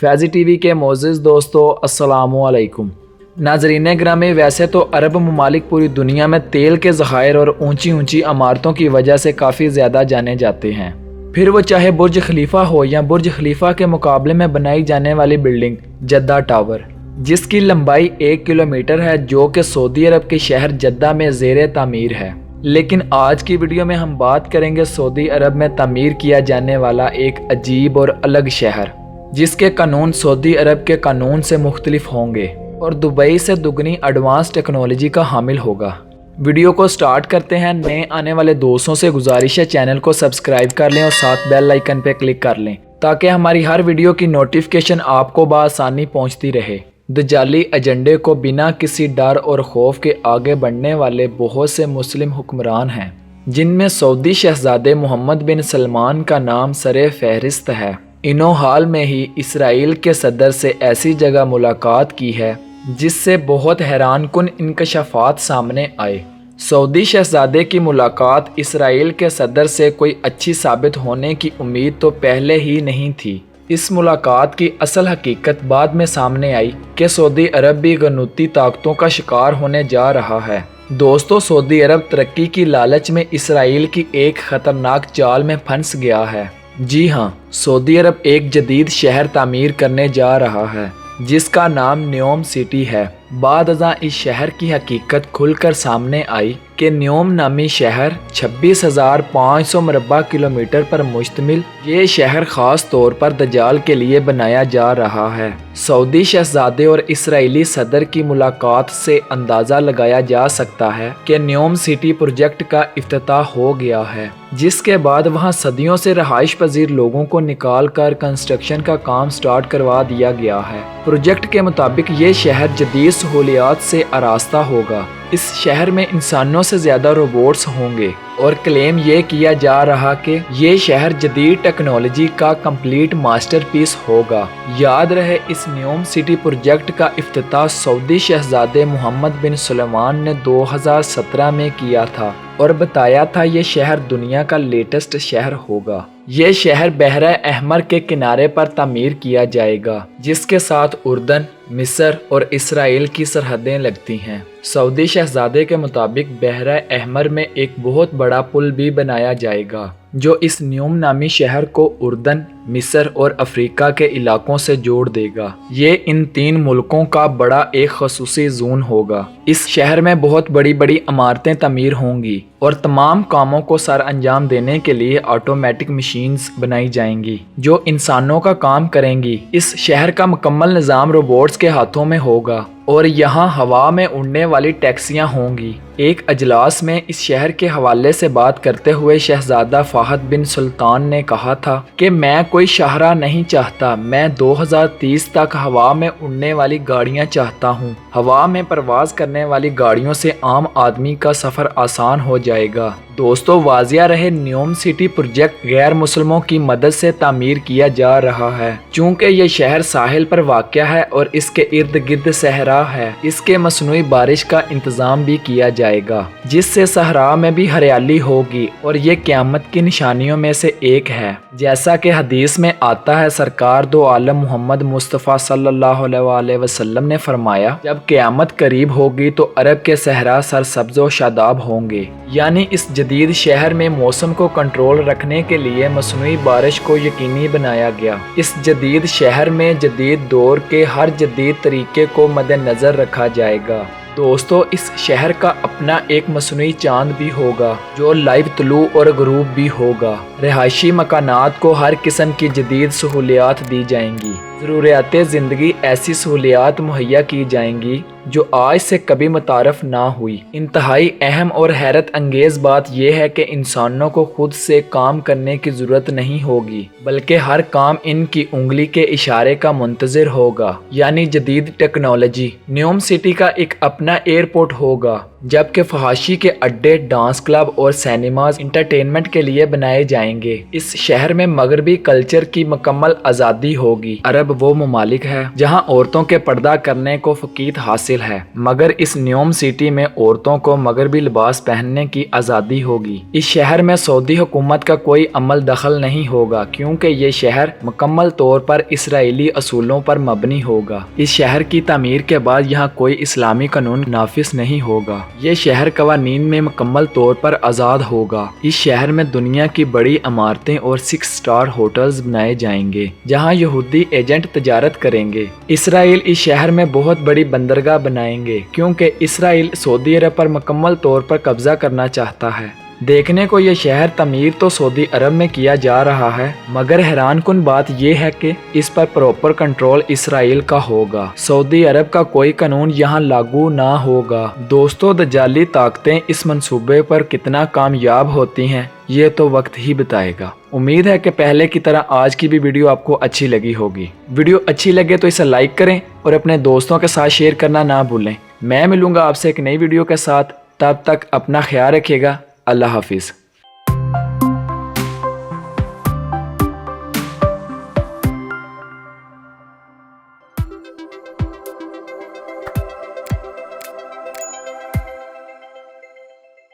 Faizi TV के मोअज़्ज़िज़ दोस्तों, अस्सलामु अलैकुम। नाज़रीन ग्रामी, वैसे तो अरब ममालिक पूरी दुनिया में तेल के ज़खायर और ऊंची ऊंची इमारतों की वजह से काफ़ी ज़्यादा जाने जाते हैं। फिर वो चाहे बुर्ज खलीफा हो या बुर्ज खलीफा के मुकाबले में बनाई जाने वाली बिल्डिंग जद्दा टावर, जिसकी लंबाई 1 किलोमीटर है, जो कि सऊदी अरब के शहर जद्दा में ज़ेर तामीर है। लेकिन आज की वीडियो में हम बात करेंगे सऊदी अरब में तामीर किया जाने वाला एक अजीब और अलग शहर, जिसके कानून सऊदी अरब के कानून से मुख्तलिफ होंगे और दुबई से दुगनी एडवांस टेक्नोलॉजी का हामिल होगा। वीडियो को स्टार्ट करते हैं। नए आने वाले दोस्तों से गुजारिश है चैनल को सब्सक्राइब कर लें और साथ बेल आइकन पर क्लिक कर लें ताकि हमारी हर वीडियो की नोटिफिकेशन आपको बआसानी पहुंचती रहे। दजाली एजेंडे को बिना किसी डर और खौफ के आगे बढ़ने वाले बहुत से मुस्लिम हुक्मरान हैं, जिनमें सऊदी शहजादे मोहम्मद बिन सलमान का नाम सरे फहरिस्त है। इन्हों हाल में ही इसराइल के सदर से ऐसी जगह मुलाकात की है जिससे बहुत हैरानकुन इंकशाफात सामने आए। सऊदी शहजादे की मुलाकात इसराइल के सदर से कोई अच्छी साबित होने की उम्मीद तो पहले ही नहीं थी। इस मुलाकात की असल हकीकत बाद में सामने आई कि सऊदी अरब भी गनूती ताकतों का शिकार होने जा रहा है। दोस्तों, सऊदी अरब तरक्की की लालच में इसराइल की एक खतरनाक चाल में फंस गया है। जी हाँ, सऊदी अरब एक जदीद शहर तामीर करने जा रहा है जिसका नाम न्योम सिटी है। बाद अज़ां इस शहर की हकीकत खुलकर सामने आई कि न्योम नामी शहर 26,500 मुरब्बा किलोमीटर पर मुश्तमिल ये शहर ख़ास तौर पर दज्जाल के लिए बनाया जा रहा है। सऊदी शहजादे और इसराइली सदर की मुलाकात से अंदाज़ा लगाया जा सकता है कि न्योम सिटी प्रोजेक्ट का इफ्तिताह हो गया है, जिसके बाद वहां सदियों से रहाइश पजीर लोगों को निकाल कर कंस्ट्रक्शन का काम स्टार्ट करवा दिया गया है। प्रोजेक्ट के मुताबिक ये शहर जदीद सहूलियात से आरास्ता होगा। इस शहर में इंसानों से ज़्यादा रोबोट्स होंगे और क्लेम ये किया जा रहा कि ये शहर जदीद टेक्नोलॉजी का कंप्लीट मास्टरपीस होगा। याद रहे, इस न्योम सिटी प्रोजेक्ट का इफ्तिताह सऊदी शहजादे मोहम्मद बिन सलमान ने 2017 में किया था और बताया था ये शहर दुनिया का लेटेस्ट शहर होगा। ये शहर बहरा अहमर के किनारे पर तामीर किया जाएगा, जिसके साथ उर्दन, मिस्र और इसराइल की सरहदें लगती हैं। सऊदी शहजादे के मुताबिक बहरा अहमर में एक बहुत बड़ा पुल भी बनाया जाएगा जो इस न्योम नामी शहर को उर्दन, मिस्र और अफ्रीका के इलाकों से जोड़ देगा। ये इन 3 मुल्कों का बड़ा एक खसूसी जोन होगा। इस शहर में बहुत बड़ी बड़ी इमारतें तमीर होंगी और तमाम कामों को सर अंजाम देने के लिए ऑटोमेटिक मशीन्स बनाई जाएंगी जो इंसानों का काम करेंगी। इस शहर का मुकम्मल निज़ाम रोबोट्स के हाथों में होगा और यहाँ हवा में उड़ने वाली टैक्सियाँ होंगी। एक अजलास में इस शहर के हवाले से बात करते हुए शहजादा फाहद बिन सुल्तान ने कहा था कि मैं कोई शाहराह नहीं चाहता, मैं 2030 तक हवा में उड़ने वाली गाड़ियाँ चाहता हूँ। हवा में परवाज करने वाली गाड़ियों से आम आदमी का सफ़र आसान हो जाएगा। दोस्तों, वाजिया रहे, न्योम सिटी प्रोजेक्ट गैर मुस्लिमों की मदद से तामीर किया जा रहा है। चूँकि ये शहर साहिल पर वाक़या है और इसके इर्द गिर्द सहरा है, इसके मसनूई बारिश का इंतज़ाम भी किया जाएगा, जिससे सहरा में भी हरियाली होगी और ये क़यामत की निशानियों में से एक है। जैसा कि हदीस में आता है, सरकार दो आलम मोहम्मद मुस्तफ़ा सल्लल्लाहु अलैहि वसल्लम ने फरमाया, जब क़यामत करीब होगी तो अरब के सहरा सरसब्ज़ व शादाब होंगे। यानी इस जदीद शहर में मौसम को कंट्रोल रखने के लिए मसनूई बारिश को यकीनी बनाया गया। इस जदीद शहर में जदीद दौर के हर जदीद तरीके को मद्देनज़र रखा जाएगा। दोस्तों, इस शहर का अपना एक मसनूई चांद भी होगा जो लाइव तुलू और गरूब भी होगा। रिहायशी मकानात को हर किस्म की जदीद सहूलियात दी जाएंगी। ज़रूरियात ज़िंदगी ऐसी सहूलियात मुहैया की जाएंगी जो आज से कभी मुतारफ ना हुई। इंतहाई अहम और हैरत अंगेज़ बात यह है कि इंसानों को खुद से काम करने की ज़रूरत नहीं होगी, बल्कि हर काम इनकी उंगली के इशारे का मुंतज़िर होगा। यानी जदीद टेक्नोलॉजी। न्योम सिटी का एक अपना एयरपोर्ट होगा जबकि फहाशी के अड्डे, डांस क्लब और सिनेमाज इंटरटेनमेंट के लिए बनाए जाएंगे। इस शहर में मगरबी कल्चर की मुकम्मल आज़ादी होगी। अरब वो मुमालिक है जहां औरतों के पर्दा करने को फकीत हासिल है, मगर इस न्यूम सिटी में औरतों को मगरबी लिबास पहनने की आज़ादी होगी। इस शहर में सऊदी हुकूमत का कोई अमल दखल नहीं होगा, क्योंकि ये शहर मुकम्मल तौर पर इसराइली असूलों पर मबनी होगा। इस शहर की तामीर के बाद यहाँ कोई इस्लामी कानून नाफिज नहीं होगा। ये शहर कवानीन में मुकम्मल तौर पर आज़ाद होगा। इस शहर में दुनिया की बड़ी इमारतें और 6 स्टार होटल्स बनाए जाएंगे, जहाँ यहूदी एजेंट तजारत करेंगे। इसराइल इस शहर में बहुत बड़ी बंदरगाह बनाएंगे, क्योंकि इसराइल सऊदी अरब पर मुकम्मल तौर पर कब्जा करना चाहता है। देखने को यह शहर तमीर तो सऊदी अरब में किया जा रहा है, मगर हैरान कुन बात यह है कि इस पर प्रॉपर कंट्रोल इसराइल का होगा। सऊदी अरब का कोई कानून यहाँ लागू ना होगा। दोस्तों, दज्जाली ताकतें इस मंसूबे पर कितना कामयाब होती हैं, ये तो वक्त ही बताएगा। उम्मीद है कि पहले की तरह आज की भी वीडियो आपको अच्छी लगी होगी। वीडियो अच्छी लगे तो इसे लाइक करें और अपने दोस्तों के साथ शेयर करना ना भूलें। मैं मिलूंगा आपसे एक नई वीडियो के साथ, तब तक अपना ख्याल रखिएगा। अल्लाह हाफिज़।